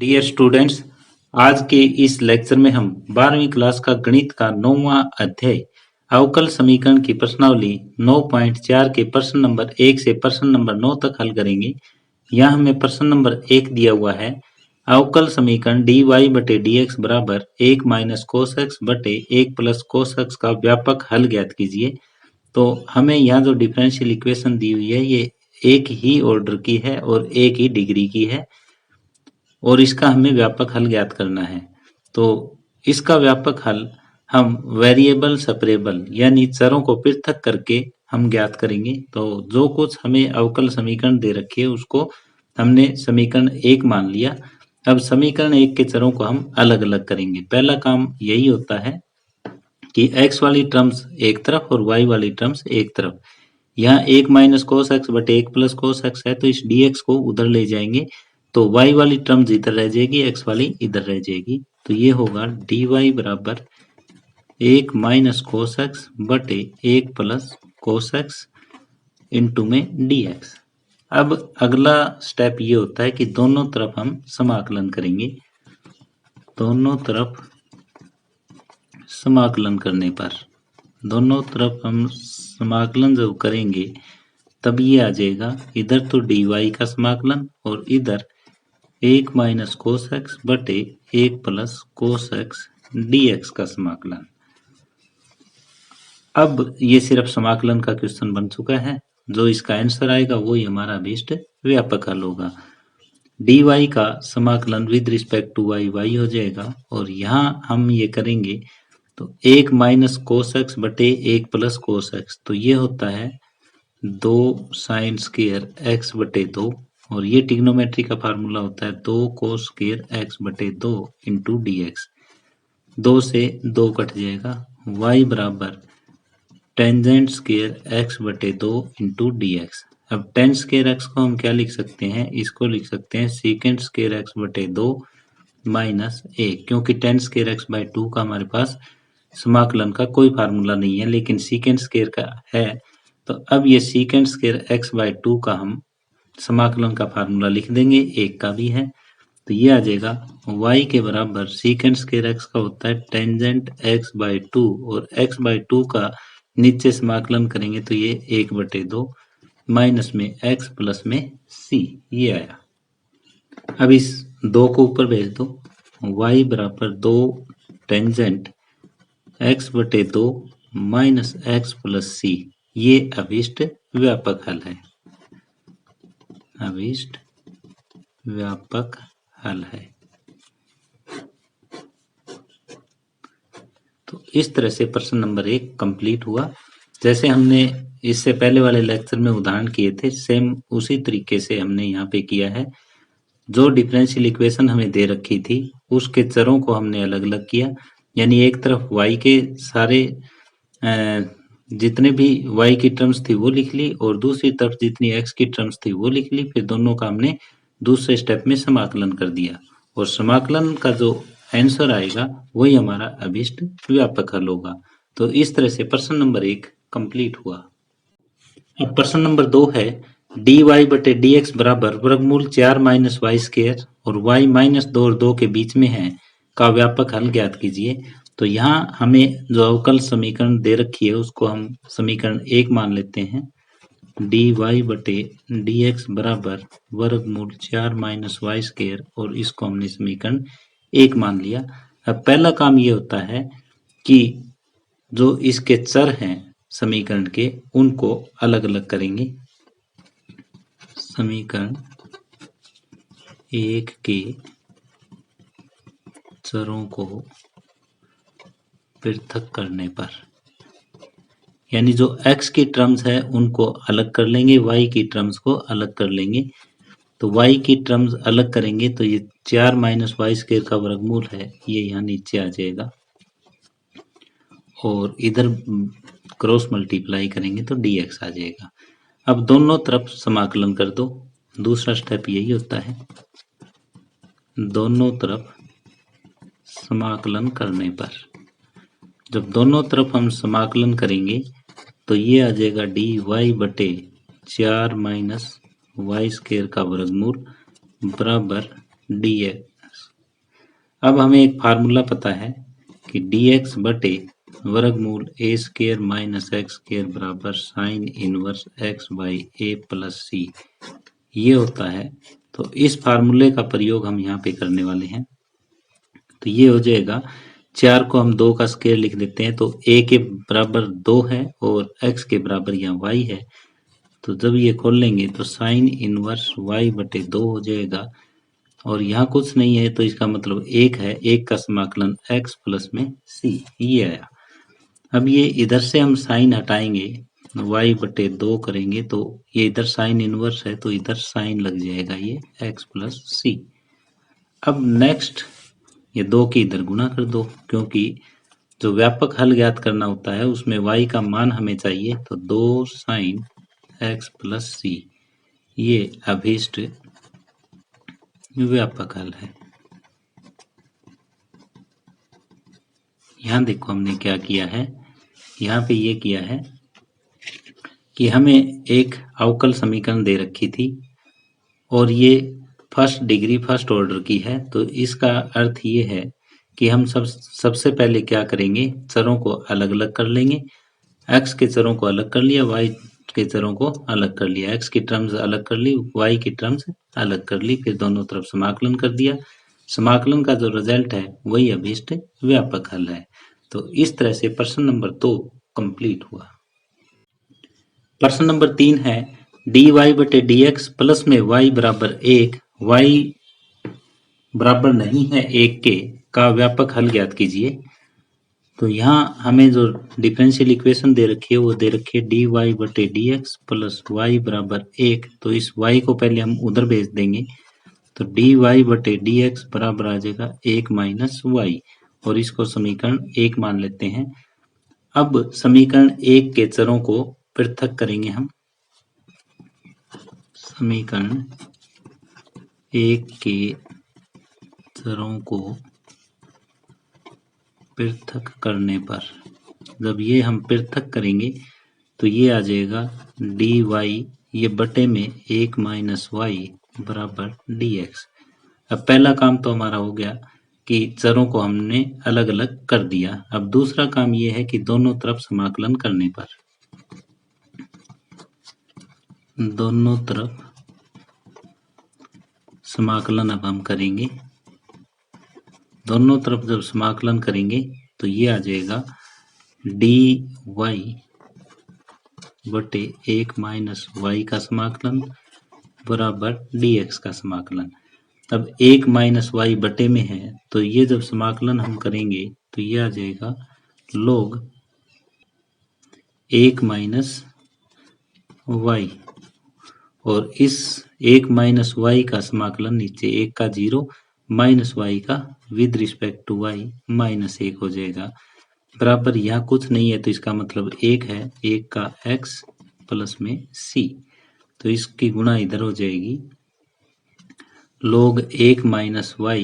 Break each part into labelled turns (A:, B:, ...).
A: Dear students, आज के इस लेक्चर में हम 12वीं क्लास का गणित का 9वां अध्याय अवकल समीकरण की प्रश्नावली 9.4 के प्रश्न नंबर 1 से प्रश्न नंबर 9 तक हल करेंगे। यहाँ हमें प्रश्न नंबर 1 दिया हुआ है, अवकल समीकरण dy बटे dx बराबर 1 माइनस कोस एक्स बटे 1 प्लस कोस एक्स का व्यापक हल ज्ञात कीजिए। तो हमें यहाँ जो डिफरेंशियल इक्वेशन दी हुई है ये एक ही ऑर्डर की है और एक ही डिग्री की है और इसका हमें व्यापक हल ज्ञात करना है। तो इसका व्यापक हल हम वेरिएबल सेपरेबल यानी चरों को पृथक करके हम ज्ञात करेंगे। तो जो कुछ हमें अवकल समीकरण दे रखी है उसको हमने समीकरण 1 मान लिया। अब समीकरण 1 के चरों को हम अलग अलग करेंगे। पहला काम यही होता है कि x वाली टर्म्स एक तरफ और y वाली टर्म्स एक तरफ। यहाँ 1 माइनस कोस एक्स बटे 1 प्लस कोस एक्स है तो इस dx को उधर ले जाएंगे तो y वाली टर्म्स इधर रह जाएगी, x वाली इधर रह जाएगी। तो ये होगा dy बराबर 1 माइनस कोस एक्स बटे 1 प्लस कोस एक्स इंटू में dx। अब अगला स्टेप ये होता है कि दोनों तरफ हम समाकलन करेंगे। दोनों तरफ समाकलन करने पर दोनों तरफ हम समाकलन जब करेंगे तब ये आ जाएगा, इधर तो dy का समाकलन और इधर 1 माइनस कोस एक्स बटे 1 प्लस कोस एक्स dx का समाकलन। अब ये सिर्फ समाकलन का क्वेश्चन बन चुका है। जो इसका आंसर आएगा वही हमारा अभीष्ट व्यापक हल होगा। dy का समाकलन विद रिस्पेक्ट टू y हो जाएगा और यहाँ हम ये करेंगे तो 1 माइनस कोस एक्स बटे 1 प्लस कोस एक्स, तो ये होता है 2 साइन स्क्वायर एक्स बटे 2 और ये ट्रिग्नोमेट्री का फार्मूला होता है 2 कोस स्क्वायर एक्स बटे 2 इंटू dx। 2 से 2 कट जाएगा, y बराबर टेंजेंट स्क्वायर एक्स बटे 2 इंटू dx। अब टेन स्क्वायर एक्स को हम क्या लिख सकते हैं, इसको लिख सकते हैं सीकेंट स्क्वायर एक्स बटे 2 माइनस 1, क्योंकि टेन स्क्वायर एक्स बाई 2 का हमारे पास समाकलन का कोई फार्मूला नहीं है लेकिन सीकेंट स्क्वायर का है। तो अब ये सीकेंट स्क्वायर एक्स बाई 2 का हम समाकलन का फार्मूला लिख देंगे, एक का भी है। तो ये आ जाएगा y के बराबर सीकेंट स्क्वायर एक्स का होता है टेंजेंट एक्स बाई 2 और x बाई 2 का नीचे समाकलन करेंगे तो ये 1 बटे 2 माइनस में x प्लस में c, ये आया। अब इस 2 को ऊपर भेज दो, y बराबर 2 टेंजेंट x बटे 2 माइनस x प्लस c, ये अभीष्ट व्यापक हल है। अभीष्ट व्यापक हल है। तो इस तरह से प्रश्न नंबर 1 कंप्लीट हुआ। जैसे हमने इससे पहले वाले लेक्चर में उदाहरण किए थे सेम उसी तरीके से हमने यहाँ पे किया है। जो डिफरेंशियल इक्वेशन हमें दे रखी थी उसके चरों को हमने अलग अलग किया, यानी एक तरफ y के सारे जितने भी y की टर्म्स थी वो लिख ली और दूसरी तरफ जितनी x की टर्म्स थी वो लिख ली। फिर दोनों का हमने दूसरे स्टेप में समाकलन कर दिया और समाकलन का जो आंसर आएगा वही हमारा अभीष्ट व्यापक हल होगा। तो इस तरह से प्रश्न नंबर 1 कंप्लीट हुआ। अब प्रश्न नंबर 2 है dy बटे dx बराबर वर्गमूल 4 माइनस वाई स्क्वायर और y माइनस 2 और 2 के बीच में है का व्यापक हल ज्ञात कीजिए। तो यहाँ हमें जो अवकल समीकरण दे रखी है उसको हम समीकरण 1 मान लेते हैं। dy बटे dx बराबर वर्गमूल 4 माइनस वाई स्क्वायर और इसको हमने समीकरण 1 मान लिया। अब पहला काम ये होता है कि जो इसके चर हैं समीकरण के उनको अलग अलग करेंगे। समीकरण 1 के चरों को पृथक करने पर, यानी जो x की टर्म्स है उनको अलग कर लेंगे, y की टर्म्स को अलग कर लेंगे। तो y की टर्म्स अलग करेंगे तो ये 4 माइनस वाई स्क्वायर का वर्गमूल है ये यहाँ नीचे आ जाएगा और इधर क्रॉस मल्टीप्लाई करेंगे तो dx आ जाएगा। अब दोनों तरफ समाकलन कर दो, दूसरा स्टेप यही होता है। दोनों तरफ समाकलन करने पर जब दोनों तरफ हम समाकलन करेंगे तो ये आ जाएगा dy बटे 4 माइनस वाई स्क्वायर का वर्गमूल बराबर dx अब हमें एक फार्मूला पता है कि dx बटे वर्गमूल a square minus x square बराबर sine inverse x by a plus c, ये होता है। तो इस फार्मूले का प्रयोग हम यहाँ पे करने वाले हैं। तो ये हो जाएगा, 4 को हम 2 का स्क्वायर लिख देते हैं, तो a के बराबर 2 है और x के बराबर यहाँ y है। तो जब ये खोल लेंगे तो साइन इनवर्स y बटे 2 हो जाएगा, और यहाँ कुछ नहीं है तो इसका मतलब 1 है, 1 का समाकलन x प्लस में c, ये आया। अब ये इधर से हम साइन हटाएंगे, y बटे 2 करेंगे तो ये इधर साइन इनवर्स है तो इधर साइन लग जाएगा ये x प्लस सी। अब नेक्स्ट ये 2 की इधर गुणा कर दो, क्योंकि जो व्यापक हल ज्ञात करना होता है उसमें y का मान हमें चाहिए। तो 2 साइन x प्लस सी, ये अभीष्ट व्यापक हल है। यहाँ देखो हमने क्या किया है, यहाँ पे ये किया है कि हमें एक अवकल समीकरण दे रखी थी और ये फर्स्ट डिग्री फर्स्ट ऑर्डर की है। तो इसका अर्थ ये है कि हम सबसे पहले क्या करेंगे, चरों को अलग अलग कर लेंगे। x के चरों को अलग कर लिया, y के चरों को अलग कर लिया, x की टर्म्स अलग कर ली, y की टर्म्स अलग कर ली, फिर दोनों तरफ समाकलन कर दिया। समाकलन का जो रिजल्ट है वही अभीष्ट व्यापक हल है। तो इस तरह से प्रश्न नंबर 2 कंप्लीट हुआ। प्रश्न नंबर 3 है dy बटे dx प्लस में y बराबर 1, y बराबर नहीं है 1 के का व्यापक हल ज्ञात कीजिए। तो यहाँ हमें जो डिफरेंशियल इक्वेशन दे रखी है वो दे रखी है dy बटे dx प्लस y बराबर 1। तो इस y को पहले हम उधर भेज देंगे, तो dy बटे dx बराबर आ जाएगा 1 माइनस y, और इसको समीकरण 1 मान लेते हैं। अब समीकरण 1 के चरों को पृथक करेंगे हम। समीकरण 1 के चरों को पृथक करने पर, जब ये हम पृथक करेंगे तो ये आ जाएगा dy, ये बटे में 1 माइनस y बराबर dx। अब पहला काम तो हमारा हो गया कि चरों को हमने अलग अलग कर दिया। अब दूसरा काम ये है कि दोनों तरफ समाकलन करने पर, दोनों तरफ समाकलन अब हम करेंगे। दोनों तरफ जब समाकलन करेंगे तो ये आ जाएगा dy बटे 1 माइनस y का समाकलन बराबर dx का समाकलन। अब 1 माइनस y बटे में है तो ये जब समाकलन हम करेंगे तो ये आ जाएगा log 1 माइनस y, और इस 1 माइनस y का समाकलन नीचे 1 का 0 माइनस y का with respect to y minus 1 हो जाएगा, बराबर यहाँ कुछ नहीं है तो इसका मतलब 1 है, 1 का x प्लस में c। तो इसकी गुणा इधर हो जाएगी, log 1 माइनस y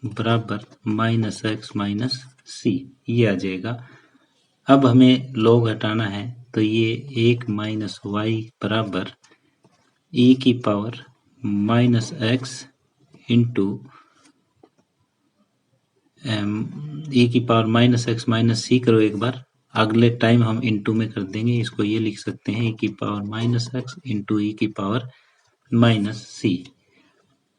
A: बराबर माइनस x माइनस c, ये आ जाएगा। अब हमें log हटाना है तो ये 1 माइनस y बराबर e की power minus x into e की पावर माइनस एक्स माइनस सी करो एक बार, अगले टाइम हम इंटू में कर देंगे। इसको ये लिख सकते हैं e की पावर माइनस एक्स इंटू ई की पावर माइनस सी।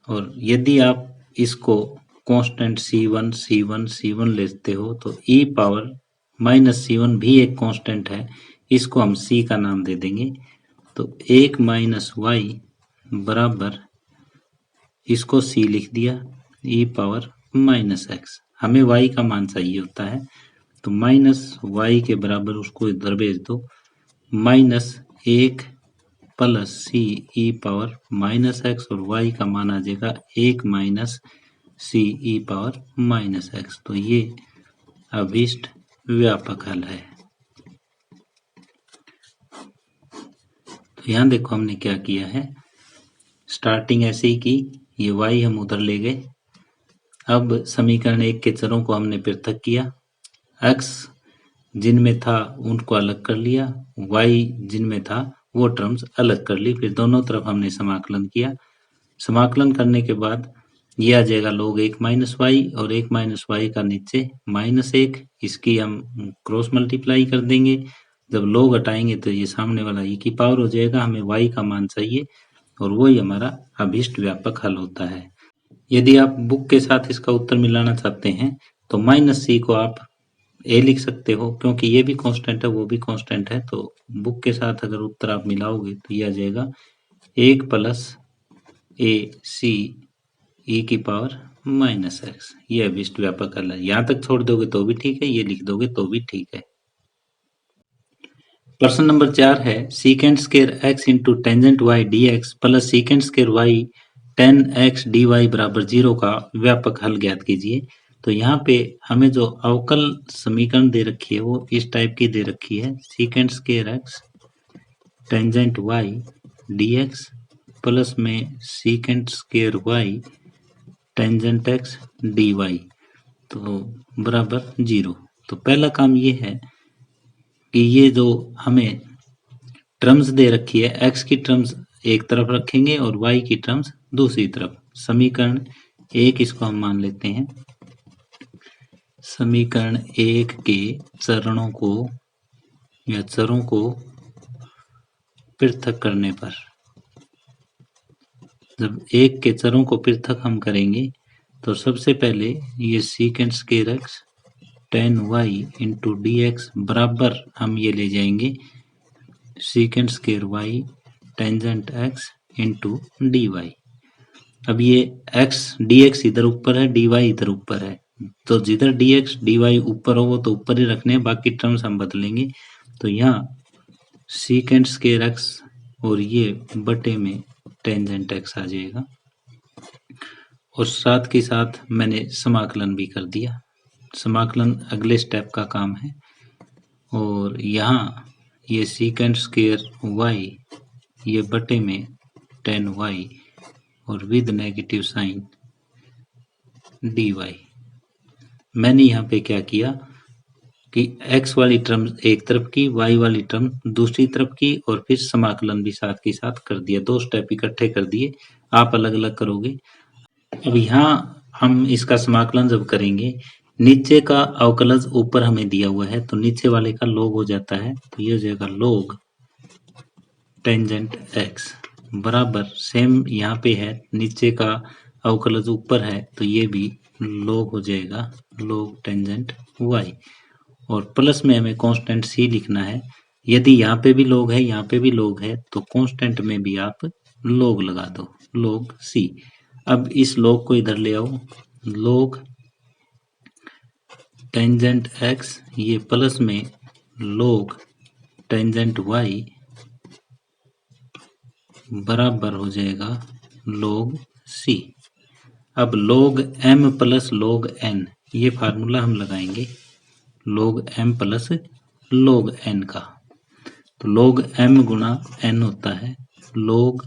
A: और यदि आप इसको कांस्टेंट C1 लेते हो तो e पावर माइनस C1 भी एक कांस्टेंट है, इसको हम c का नाम दे देंगे। तो 1 माइनस y बराबर, इसको c लिख दिया, e पावर माइनस एक्स। हमें y का मान चाहिए होता है तो माइनस y के बराबर उसको इधर भेज दो, माइनस 1 प्लस सी ई पावर माइनस एक्स, और y का मान आ जाएगा 1 माइनस सी ई पावर माइनस एक्स। तो ये अभीष्ट व्यापक हल है। तो यहाँ देखो हमने क्या किया है, स्टार्टिंग ऐसे ही की, ये y हम उधर ले गए। अब समीकरण 1 के चरों को हमने पृथक किया, x जिनमें था उनको अलग कर लिया, y जिनमें था वो टर्म्स अलग कर ली, फिर दोनों तरफ हमने समाकलन किया। समाकलन करने के बाद ये आ जाएगा log 1 माइनस वाई, और 1 माइनस वाई का नीचे -1, इसकी हम क्रॉस मल्टीप्लाई कर देंगे। जब log हटाएंगे तो ये सामने वाला e की पावर हो जाएगा। हमें y का मान चाहिए और वही हमारा अभीष्ट व्यापक हल होता है। यदि आप बुक के साथ इसका उत्तर मिलाना चाहते हैं तो -c को आप a लिख सकते हो, क्योंकि ये भी कांस्टेंट है वो भी कांस्टेंट है। तो बुक के साथ अगर उत्तर आप मिलाओगे तो ये आ जाएगा 1 प्लस ac e की पावर -x। ये अभीष्ट व्यापक हल है। यहाँ तक छोड़ दोगे तो भी ठीक है, ये लिख दोगे तो भी ठीक है। प्रश्न नंबर 4 है secant square x into tangent y dx plus secant square y tan x dy बराबर 0 का व्यापक हल ज्ञात कीजिए। तो यहाँ पे हमें जो अवकल समीकरण दे रखी है वो इस टाइप की दे रखी है, secant square x tangent y dx plus में secant square y tangent x dy तो बराबर 0। तो पहला काम ये है कि ये जो हमें टर्म्स दे रखी है, x की टर्म्स एक तरफ रखेंगे और y की टर्म्स दूसरी तरफ। समीकरण 1 इसको हम मान लेते हैं। समीकरण 1 के चरणों को या चरों को पृथक करने पर, जब 1 के चरों को पृथक हम करेंगे तो सबसे पहले ये secant square x tan y into dx बराबर हम ये ले जाएंगे secant square y tangent x into dy। अब ये x dx इधर ऊपर है, dy इधर ऊपर है, तो जिधर dx dy ऊपर हो वो तो ऊपर ही रखने हैं, बाकी टर्म्स हम बदलेंगे। तो यहाँ सीकेंट स्क्वायर x और ये बटे में टेंजेंट x आ जाएगा, और साथ के साथ मैंने समाकलन भी कर दिया। समाकलन अगले स्टेप का काम है। और यहाँ ये सीकेंट स्क्वायर y ये बटे में tan y और विद नेगेटिव साइन dy। मैंने यहाँ पे क्या किया कि x वाली टर्म एक तरफ की, y वाली टर्म दूसरी तरफ की, और फिर समाकलन भी साथ के साथ कर दिया। 2 स्टेप इकट्ठे कर दिए, आप अलग अलग करोगे। अब यहाँ हम इसका समाकलन जब करेंगे, नीचे का अवकलज ऊपर हमें दिया हुआ है तो नीचे वाले का log हो जाता है, तो ये हो जाएगा log टेंजेंट x बराबर सेम यहाँ पे है, नीचे का अवकलज ऊपर है तो ये भी log हो जाएगा log टेंजेंट y, और प्लस में हमें कांस्टेंट c लिखना है। यदि यहाँ पे भी log है यहाँ पे भी log है तो कांस्टेंट में भी आप log लगा दो, log c। अब इस log को इधर ले आओ, log टेंजेंट x ये प्लस में log टेंजेंट y बराबर हो जाएगा log c। अब log m plus log n ये फार्मूला हम लगाएंगे log m plus log n का। तो log m गुणा n होता है log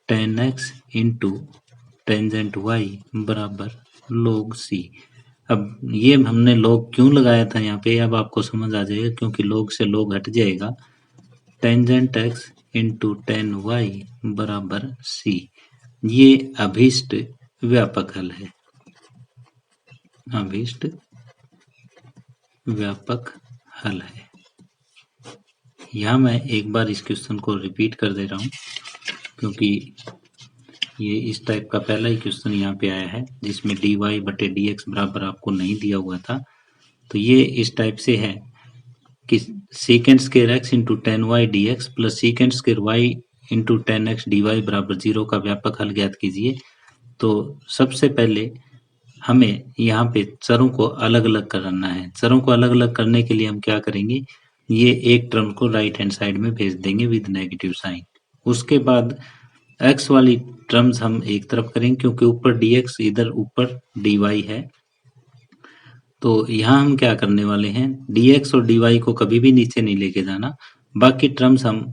A: tan x into tangent y बराबर log c। अब ये हमने log क्यों लगाया था यहाँ पे, अब आपको समझ आ जाएगा, क्योंकि log से log हट जाएगा। Tangent x into tan y बराबर c, ये अभीष्ट व्यापक हल है, अभीष्ट व्यापक हल है। यहाँ मैं एक बार इस क्वेश्चन को रिपीट कर दे रहा हूँ, क्योंकि ये इस टाइप का पहला ही क्वेश्चन यहाँ पे आया है जिसमें dy बटे dx बराबर आपको नहीं दिया हुआ था। तो ये इस टाइप से है कि secant square x into tan y d x plus secant square y into tan x d y बराबर 0 का व्यापक हल ज्ञात कीजिए। तो सबसे पहले हमें यहाँ पे चरों को अलग अलग करना है। चरों को अलग अलग करने के लिए हम क्या करेंगे, ये एक टर्म को राइट हैंड साइड में भेज देंगे विद नेगेटिव साइन। उसके बाद x वाली टर्म्स हम एक तरफ करेंगे, क्योंकि ऊपर dx इधर ऊपर dy है। तो यहाँ हम क्या करने वाले हैं, dx और dy को कभी भी नीचे नहीं लेके जाना, बाकी टर्म्स हम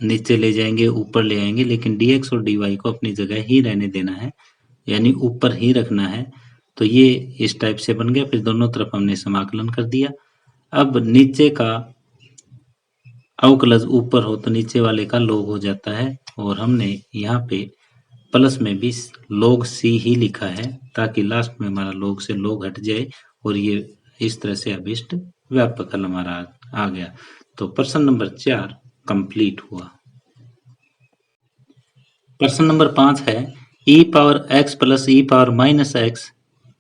A: नीचे ले जाएंगे, ऊपर ले आएंगे, लेकिन dx और dy को अपनी जगह ही रहने देना है, यानी ऊपर ही रखना है। तो ये इस टाइप से बन गया। फिर दोनों तरफ हमने समाकलन कर दिया। अब नीचे का अवकलज ऊपर हो तो नीचे वाले का log हो जाता है, और हमने यहाँ पे प्लस में भी log c ही लिखा है ताकि लास्ट में हमारा log से log हट जाए और ये इस तरह से अभिष्ट व्यापक हल हमारा आ गया। तो प्रश्न नंबर 4 कंप्लीट हुआ। प्रश्न नंबर 5 है e power x plus e power minus x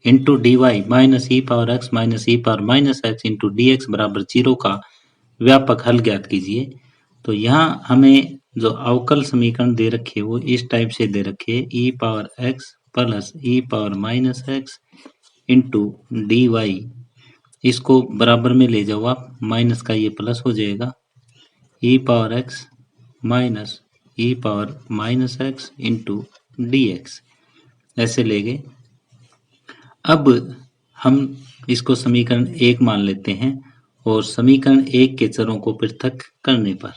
A: into d y minus e power x minus e power minus x into d x बराबर 0 का व्यापक हल ज्ञात कीजिए। तो यहाँ हमें जो अवकल समीकरण दे रखे वो इस टाइप से दे रखे e power x plus e power minus x into d y, इसको बराबर में ले जाओ आप, माइनस का ये प्लस हो जाएगा, e power x minus e power minus x into d x, ऐसे ले गए। अब हम इसको समीकरण 1 मान लेते हैं और समीकरण 1 के चरों को पृथक करने पर,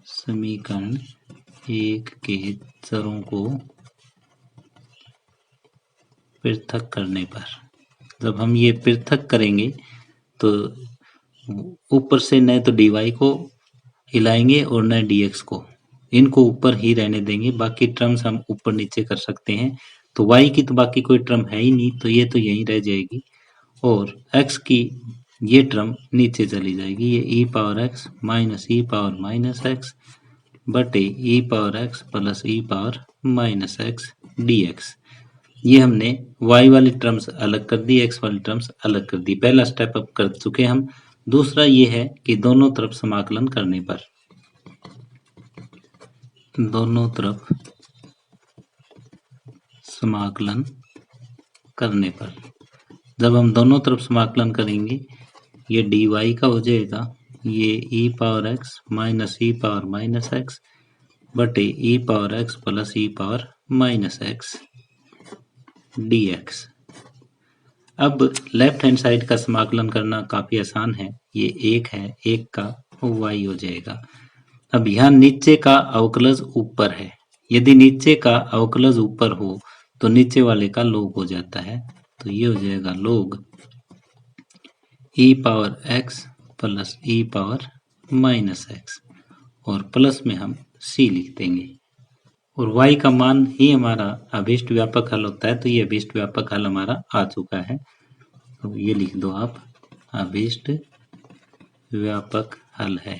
A: समीकरण 1 के चरों को पृथक करने पर, जब हम ये पृथक करेंगे तो ऊपर से न तो dy को हिलाएंगे और न dx को, इनको ऊपर ही रहने देंगे, बाकी टर्म्स हम ऊपर नीचे कर सकते हैं। तो y की तो बाकी कोई टर्म है ही नहीं, तो ये तो यहीं रह जाएगी और x की ये टर्म नीचे चली जाएगी, ये e power x minus e power minus x बटे e power x plus e power minus x d x. ये हमने y वाली टर्म्स अलग कर दी, x वाली टर्म्स अलग कर दी, पहला स्टेप अप कर चुके हम। दूसरा ये है कि दोनों तरफ समाकलन करने पर, दोनों तरफ समाकलन करने पर, जब हम दोनों तरफ समाकलन करेंगे ये डी वाई का हो जाएगा, ये e power x minus e power minus x बटे e power x plus e power minus x d x. अब लेफ्ट हैंड साइड का समाकलन करना काफी आसान है, ये 1 है, 1 का y हो जाएगा। अब यहाँ नीचे का अवकलज ऊपर है, यदि नीचे का अवकलज ऊपर हो तो नीचे वाले का log हो जाता है, तो ये हो जाएगा log e power x plus e power minus x और प्लस में हम c लिख देंगे और y का मान ही हमारा अभीष्ट व्यापक हल होता है, तो ये अभीष्ट व्यापक हल हमारा आ चुका है। तो ये लिख दो आप, अभीष्ट व्यापक हल है।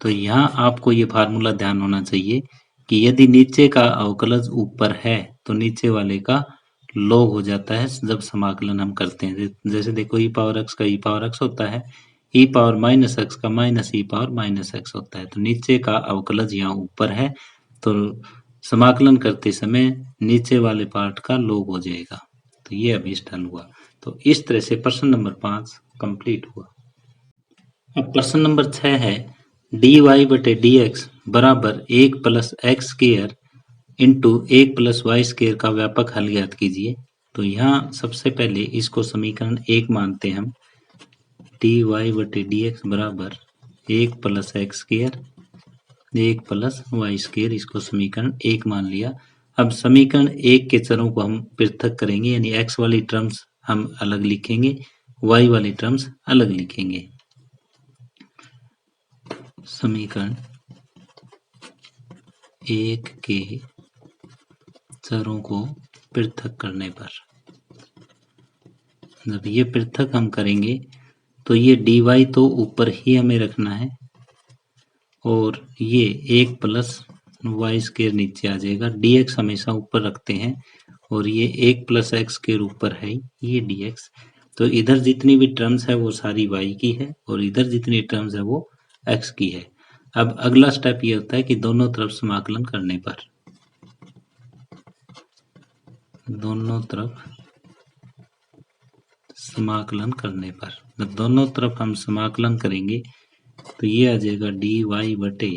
A: तो यहाँ आपको ये फार्मूला ध्यान होना चाहिए कि यदि नीचे का अवकलज ऊपर है तो नीचे वाले का log हो जाता है जब समाकलन हम करते हैं। जैसे देखो e पावर x का e पावर x होता है, e पावर माइनस x का minus e power minus x होता है। तो नीचे का अवकलज यहाँ ऊपर है तो समाकलन करते समय नीचे वाले पार्ट का log हो जाएगा, तो ये अभीष्ट हल हुआ। तो इस तरह से प्रश्न नंबर 5 कंप्लीट हुआ। अब प्रश्न नंबर 6 है डी वाई बटे डी एक्स बराबर 1 plus x square into 1 plus y square का व्यापक हल ज्ञात कीजिए। तो यहाँ सबसे पहले इसको समीकरण 1 मानते हैं हम, डी वाई बटे डी एक्स बराबर 1 plus x square 1 plus y square, इसको समीकरण 1 मान लिया। अब समीकरण 1 के चरों को हम पृथक करेंगे, यानी x वाली टर्म्स हम अलग लिखेंगे, y वाली टर्म्स अलग लिखेंगे। समीकरण 1 के चरों को पृथक करने पर, जब ये पृथक हम करेंगे तो ये dy तो ऊपर ही हमें रखना है और ये 1 प्लस वाई स्क्वायर नीचे आ जाएगा, dx हमेशा ऊपर रखते हैं और ये 1 प्लस एक्स के ऊपर है ये dx। तो इधर जितनी भी टर्म्स है वो सारी y की है और इधर जितनी टर्म्स है वो x की है। अब अगला स्टेप ये होता है कि दोनों तरफ समाकलन करने पर, दोनों तरफ समाकलन करने पर, जब दोनों तरफ हम समाकलन करेंगे तो ये आ जाएगा डी वाई बटे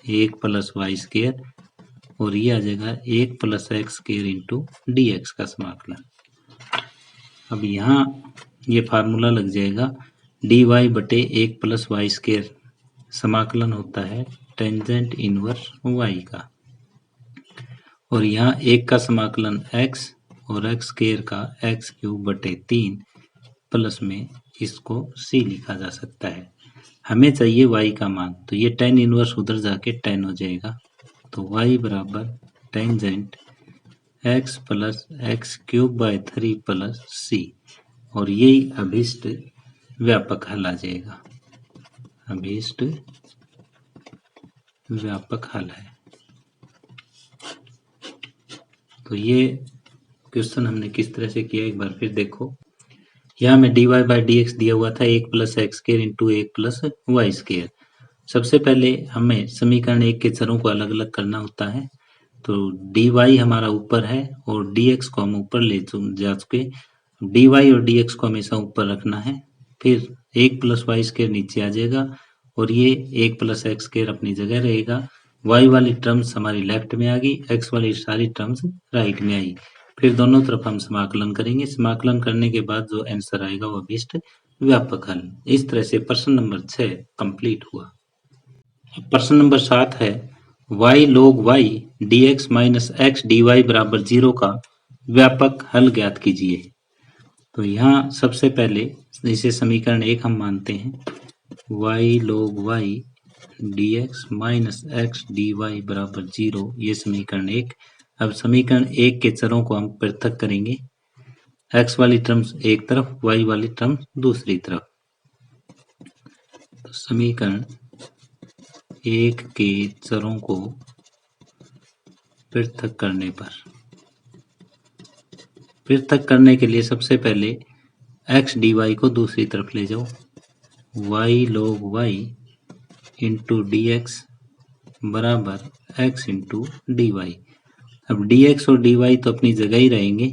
A: 1 प्लस वाई स्क्वायर और ये आ जाएगा 1 plus x square into d x का समाकलन। अब यहाँ ये फार्मूला लग जाएगा डी वाई बटे 1 प्लस वाई स्क्वायर समाकलन होता है टेंजेंट इनवर्स y का, और यहाँ 1 का समाकलन x और x स्क्वायर का x³ बटे 3 प्लस में इसको c लिखा जा सकता है। हमें चाहिए y का मान, तो ये tan इनवर्स उधर जाके tan हो जाएगा। तो y बराबर tangent x plus x cube by 3 plus c, और यही अभीष्ट व्यापक हल आ जाएगा। अभीष्ट व्यापक हल है। तो ये क्वेश्चन हमने किस तरह से किया एक बार फिर देखो। यहाँ में dy बाई डी एक्स दिया हुआ था 1 plus x square into 1 plus y square. सबसे पहले हमें समीकरण 1 के चरों को अलग अलग करना होता है। तो dy हमारा ऊपर है और dx को हम ऊपर ले जा चुके। dy और dx को हमेशा ऊपर रखना है। फिर 1 प्लस वाई स्केयर नीचे आ जाएगा और ये 1 प्लस एक्स स्केयर अपनी जगह रहेगा। y वाली टर्म्स हमारी लेफ्ट में आ गई, x वाली सारी टर्म्स राइट में आई। फिर दोनों तरफ हम समाकलन करेंगे। समाकलन करने के बाद जो आंसर आएगा वो अभीष्ट व्यापक हल। इस तरह से प्रश्न नंबर 6 कंप्लीट हुआ। प्रश्न नंबर 7 है y log y dx minus x dy बराबर 0 का व्यापक हल ज्ञात कीजिए। तो यहाँ सबसे पहले इसे समीकरण 1 हम मानते हैं। y log y dx minus x dy बराबर 0, ये समीकरण 1। अब समीकरण 1 के चरों को हम पृथक करेंगे। x वाली टर्म्स एक तरफ, y वाली टर्म्स दूसरी तरफ। तो समीकरण 1 के चरों को पृथक करने के लिए सबसे पहले x dy को दूसरी तरफ ले जाओ। y log y into d x बराबर x इंटू डी वाई। अब dx और dy तो अपनी जगह ही रहेंगे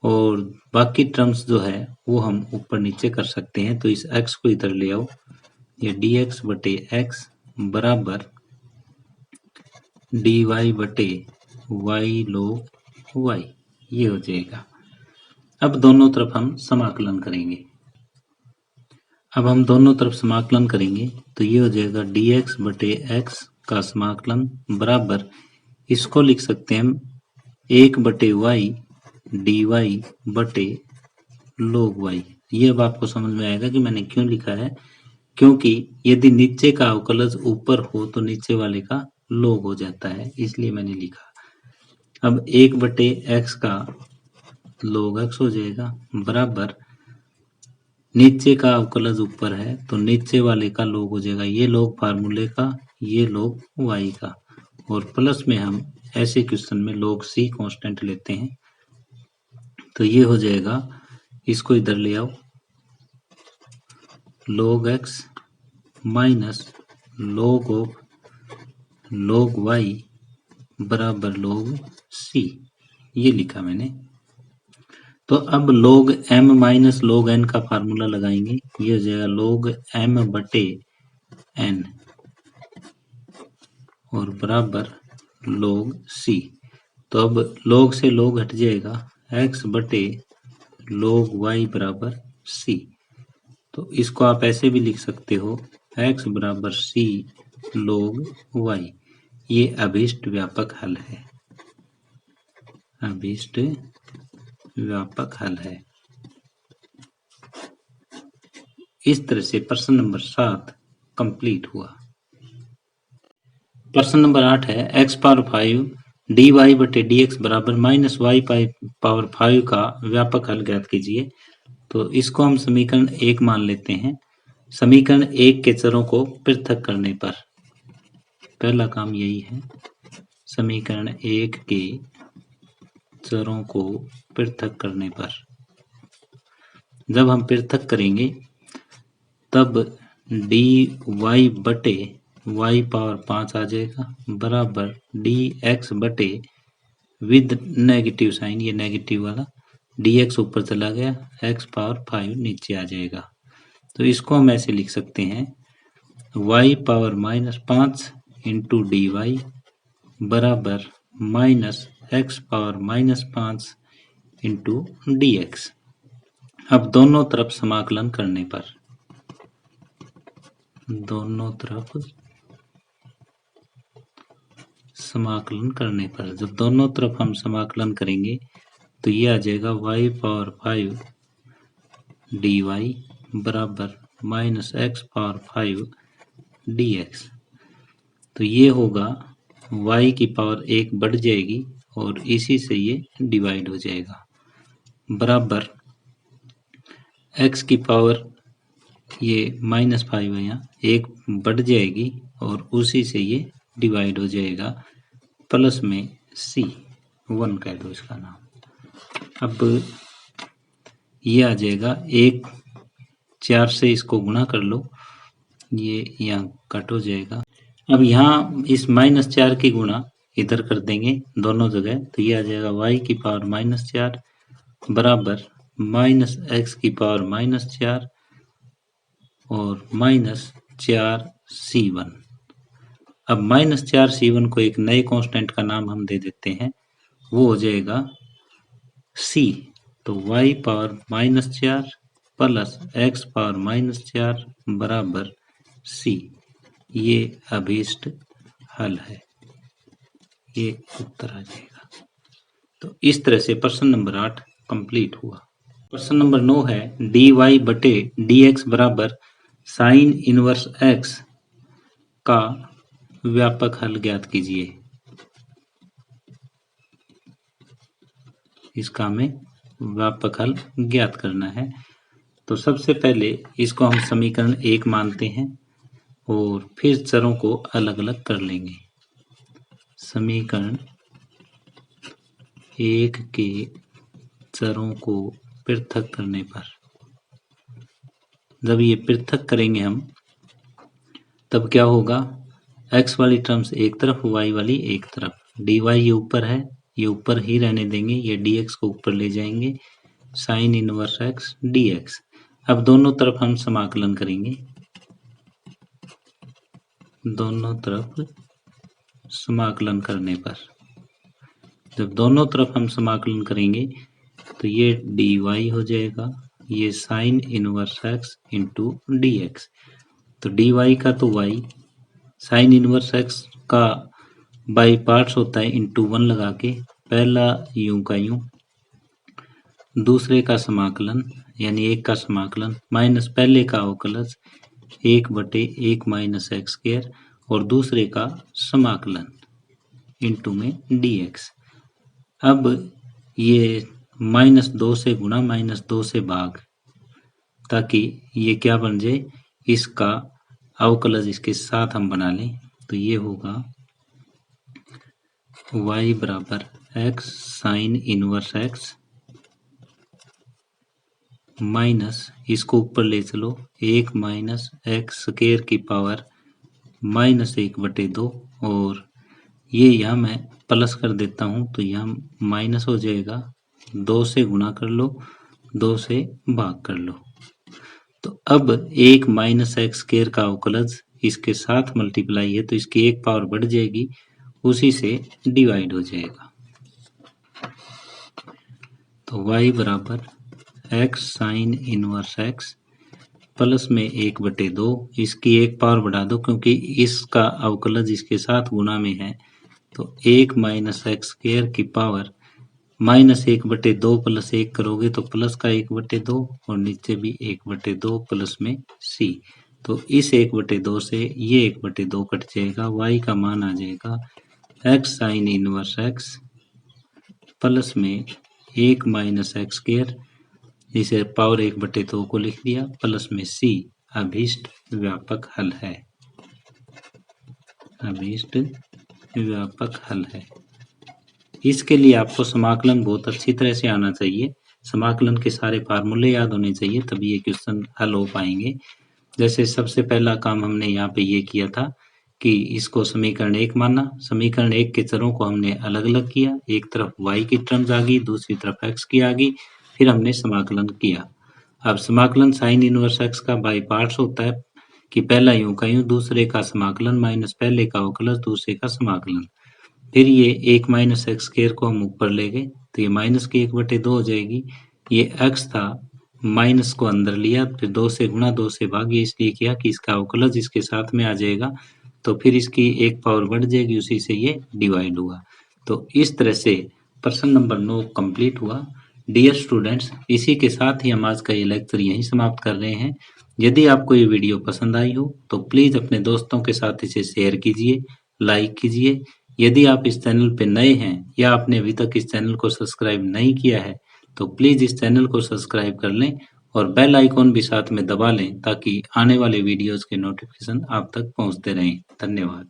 A: और बाकी टर्म्स जो है वो हम ऊपर नीचे कर सकते हैं। तो इस x को इधर ले आओ, ये dx बटे x बराबर dy बटे y log y, ये हो जाएगा। अब दोनों तरफ हम समाकलन करेंगे। अब हम दोनों तरफ समाकलन करेंगे तो ये हो जाएगा dx बटे x का समाकलन बराबर, इसको लिख सकते हैं हम 1 बटे y dy बटे log y। ये अब आपको समझ में आएगा कि मैंने क्यों लिखा है, क्योंकि यदि नीचे का अवकलज ऊपर हो तो नीचे वाले का log हो जाता है, इसलिए मैंने लिखा। अब 1 बटे x का log x हो जाएगा बराबर, नीचे का अवकलज ऊपर है तो नीचे वाले का log हो जाएगा, ये log फार्मूले का, ये log y का, और प्लस में हम ऐसे क्वेश्चन में log c कांस्टेंट लेते हैं। तो ये हो जाएगा, इसको इधर ले आओ, log x minus log of log y बराबर log c, ये लिखा मैंने। तो अब log m minus log n का फार्मूला लगाएंगे, ये हो जाएगा log m बटे n और बराबर log c। तो अब log से log हट जाएगा, x बटे log y बराबर c। तो इसको आप ऐसे भी लिख सकते हो, x बराबर c log y। ये अभीष्ट व्यापक हल है, अभीष्ट व्यापक हल है। इस तरह से प्रश्न नंबर 7 कंप्लीट हुआ। प्रश्न नंबर 8 है x पावर 5 dy बटे dx बराबर माइनस y पावर 5 का व्यापक हल ज्ञात कीजिए। तो इसको हम समीकरण 1 मान लेते हैं। समीकरण 1 के चरों को पृथक करने पर, पहला काम यही है, समीकरण 1 के चरों को पृथक करने पर, जब हम पृथक करेंगे तब dy बटे y पावर 5 आ जाएगा बराबर dx बटे, विद नेगेटिव साइन, ये नेगेटिव वाला, dx ऊपर चला गया, x पावर 5 नीचे आ जाएगा। तो इसको हम ऐसे लिख सकते हैं, y power minus 5 into d y बराबर minus x power minus 5 into d x. अब दोनों तरफ समाकलन करने पर, दोनों तरफ समाकलन करने पर, जब दोनों तरफ हम समाकलन करेंगे तो ये आ जाएगा y पावर 5 dy बराबर माइनस x पावर 5 dx। तो ये होगा y की पावर 1 बढ़ जाएगी और इसी से ये डिवाइड हो जाएगा, बराबर x की पावर ये -5 है, यहाँ 1 बढ़ जाएगी और उसी से ये डिवाइड हो जाएगा, प्लस में c 1 कह दो इसका नाम। अब ये आ जाएगा 1 4 से इसको गुणा कर लो, ये यहाँ कट हो जाएगा। अब यहाँ इस -4 की गुणा इधर कर देंगे दोनों जगह, तो ये आ जाएगा y की पावर -4 बराबर -x की पावर -4 और -4c1। अब -4c1 को एक नए कांस्टेंट का नाम हम दे देते हैं, वो हो जाएगा c। तो y power -4 plus x power -4 बराबर c। ये अभीष्ट हल है, ये उत्तर आ जाएगा। तो इस तरह से प्रश्न नंबर 8 कंप्लीट हुआ। प्रश्न नंबर 9 है dy बटे dx बराबर साइन इनवर्स x का व्यापक हल ज्ञात कीजिए। इसका हमें व्यापक हल ज्ञात करना है। तो सबसे पहले इसको हम समीकरण 1 मानते हैं और फिर चरों को अलग अलग कर लेंगे। समीकरण 1 के चरों को पृथक करने पर, जब ये पृथक करेंगे हम, तब क्या होगा, x वाली टर्म्स एक तरफ, y वाली एक तरफ, dy ये ऊपर है, ये ऊपर ही रहने देंगे, ये dx को ऊपर ले जाएंगे, साइन इनवर्स x dx। अब दोनों तरफ हम समाकलन करेंगे, दोनों तरफ समाकलन करने पर, जब दोनों तरफ हम समाकलन करेंगे तो ये dy हो जाएगा, ये sign inverse x into dx। तो dy का तो y, साइन इनवर्स x का बाई पार्ट्स होता है इंटू 1 लगा के, पहला यूं का यूं, दूसरे का समाकलन यानी एक का समाकलन माइनस पहले का अवकलज 1/1 माइनस एक्स स्क्वायर और दूसरे का समाकलन इंटू में dx। अब ये -2 से गुणा -2 से भाग, ताकि ये क्या बन जाए, इसका अवकलज इसके साथ हम बना लें। तो ये होगा y बराबर x sign inverse x minus, इसको ऊपर ले चलो, 1 माइनस एक्स स्क्वायर की पावर -1/2 और ये यहाँ मैं प्लस कर देता हूँ, तो यहाँ माइनस हो जाएगा, 2 से गुणा कर लो, 2 से भाग कर लो। तो अब 1 माइनस एक्स स्क्वायर का अवकलज इसके साथ मल्टीप्लाई है, तो इसकी एक पावर बढ़ जाएगी, उसी से डिवाइड हो जाएगा। तो y बराबर x sign inverse x plus में 1/2, इसकी एक पावर बढ़ा दो क्योंकि इसका अवकलज इसके साथ गुणा में है, तो 1 माइनस एक्स स्क्वायर की पावर -1/2 प्लस 1 करोगे तो प्लस का 1/2 और नीचे भी 1/2 प्लस में c। तो इस 1/2 से ये 1/2 कट जाएगा, y का मान आ जाएगा x sign inverse x plus में 1 माइनस एक्स स्क्वायर, इसे पावर 1/2 को लिख दिया, प्लस में c अभीष्ट व्यापक हल है, अभीष्ट व्यापक हल है। इसके लिए आपको समाकलन बहुत अच्छी तरह से आना चाहिए, समाकलन के सारे फार्मूले याद होने चाहिए, तभी ये क्वेश्चन हल हो पाएंगे। जैसे सबसे पहला काम हमने यहाँ पे ये किया था कि इसको समीकरण 1 माना, समीकरण 1 के चरों को हमने अलग अलग किया, एक तरफ y की टर्म्स आ गई, दूसरी तरफ x की आ गई, फिर हमने समाकलन किया। अब समाकलन साइन इनवर्स x का बाई पार्ट्स होता है कि पहला यूं का यूं, दूसरे का समाकलन माइनस पहले का अवकलज, दूसरे का समाकलन। फिर ये 1 माइनस एक्स स्क्वायर को हम ऊपर ले गए, तो ये माइनस की 1/2 हो जाएगी, ये x था, माइनस को अंदर लिया, फिर 2 से गुणा 2 से भाग, ये इसलिए किया कि इसका अवकलज इसके साथ में आ जाएगा, तो फिर इसकी एक पावर बढ़ जाएगी, उसी से ये डिवाइड हुआ। तो इस तरह से प्रश्न नंबर 9 कंप्लीट हुआ। डियर स्टूडेंट्स, इसी के साथ ही हम आज का ये लेक्चर यहीं समाप्त कर रहे हैं। यदि आपको ये वीडियो पसंद आई हो तो प्लीज़ अपने दोस्तों के साथ इसे शेयर कीजिए, लाइक कीजिए। यदि आप इस चैनल पे नए हैं या आपने अभी तक इस चैनल को सब्सक्राइब नहीं किया है तो प्लीज़ इस चैनल को सब्सक्राइब कर लें और बेल आइकॉन भी साथ में दबा लें ताकि आने वाले वीडियोज़ के नोटिफिकेशन आप तक पहुँचते रहें। धन्यवाद।